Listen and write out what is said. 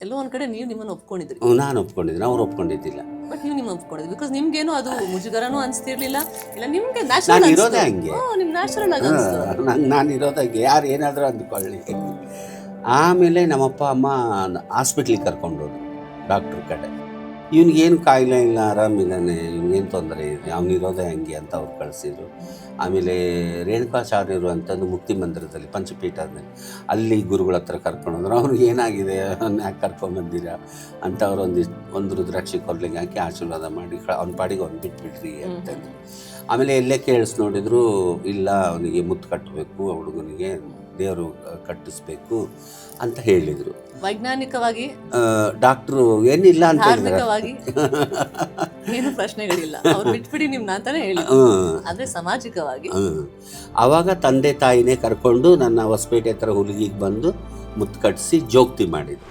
ಎಲ್ಲೋ ಒಂದ್ ಕಡೆ ನೀವು ನಿಮ್ಮನ್ನು ಒಪ್ಕೊಂಡಿದ್ರಿ, ನಾನು ಒಪ್ಕೊಂಡಿದ್ದೀನಿ, ಅವ್ರು ಒಪ್ಕೊಂಡಿದ್ದಿಲ್ಲ. ಬಟ್ ನೀವು ನಿಮ್ಮ ಒಪ್ಕೊಂಡಿದ್ರಿ ಬಿಕಾಸ್ ನಿಮ್ಗೇನು ಅದು ಮುಜುಗರನೂ ಅನಿಸ್ತಿರ್ಲಿಲ್ಲ, ಇಲ್ಲ ನಿಮ್ಗೆ ನಾನು ನ್ಯಾಚುರಲ್ ಇರೋದೇ ಹಂಗೆ, ನಿಮ್ ನ್ಯಾಚುರಲ್ ಆಗಿ ಅನಿಸ್ತು. ನಾನು ಇರೋದಾಗೆ ಯಾರು ಏನಾದರೂ ಅಂದ್ಕೊಳ್ಳಿ. ಆಮೇಲೆ ನಮ್ಮಪ್ಪ ಅಮ್ಮ ಹಾಸ್ಪಿಟ್ಲಿಗೆ ಕರ್ಕೊಂಡೋದ್ರು, ಡಾಕ್ಟ್ರ್ ಕಡೆ. ಇವ್ನಿಗೇನು ಕಾಯಿಲೆ ಇಲ್ಲ, ಆರಾಮಿದ್ದಾನೆ, ಇವ್ನಿಗೇನು ತೊಂದರೆ ಇದೆ, ಅವನಿರೋದೇ ಹಂಗೆ ಅಂತ ಅವ್ರು ಕಳಿಸಿದ್ರು. ಆಮೇಲೆ ರೇಣುಕಾಚಾರ್ಯರು ಅಂತಂದು ಮುಕ್ತಿ ಮಂದಿರದಲ್ಲಿ ಪಂಚಪೀಠದಲ್ಲಿ ಅಲ್ಲಿ ಗುರುಗಳ ಹತ್ರ ಕರ್ಕೊಂಡೋದ್ರು. ಅವ್ರಿಗೆ ಏನಾಗಿದೆ, ಅವ್ನು ಯಾಕೆ ಕರ್ಕೊಂಬಂದಿರಾ ಅಂತ ಅವ್ರು ಒಂದು ರುದ್ರಾಕ್ಷಿ ಕೊರ್ಲಿಗೆ ಹಾಕಿ ಆಶೀರ್ವಾದ ಮಾಡಿ ಅವ್ನ ಪಾಡಿಗೆ ಅವ್ನು ಬಿಟ್ಬಿಟ್ರಿ ಅಂತಂದು. ಆಮೇಲೆ ಎಲ್ಲೇ ಕೇಳಿಸ್ ನೋಡಿದ್ರು, ಇಲ್ಲ ಅವನಿಗೆ ಮುತ್ತು ಕಟ್ಟಬೇಕು, ಆ ಹುಡುಗನಿಗೆ ದೇವರು ಕಟ್ಟಿಸ್ಬೇಕು ಅಂತ ಹೇಳಿದರು. ವೈಜ್ಞಾನಿಕವಾಗಿ ಡಾಕ್ಟ್ರು ಏನಿಲ್ಲ ಅಂತ ಧಾರ್ಮಿಕವಾಗಿ ಏನು ಪ್ರಶ್ನೆಗಳಿಲ್ಲ, ಅವ್ರು ಬಿಟ್ಬಿಡಿ ನಿಮ್ನ ಅಂತಾನೆ ಹೇಳಿ. ಆದ್ರೆ ಸಾಮಾಜಿಕವಾಗಿ ಆವಾಗ ತಂದೆ ತಾಯಿನೇ ಕರ್ಕೊಂಡು ನನ್ನ ಹೊಸಪೇಟೆ ಹತ್ರ ಹುಲಿಗಿಗೆ ಬಂದು ಮುತ್ತು ಕಟ್ಟಿಸಿ ಜೋಗ್ತಿ ಮಾಡಿದ್ರು.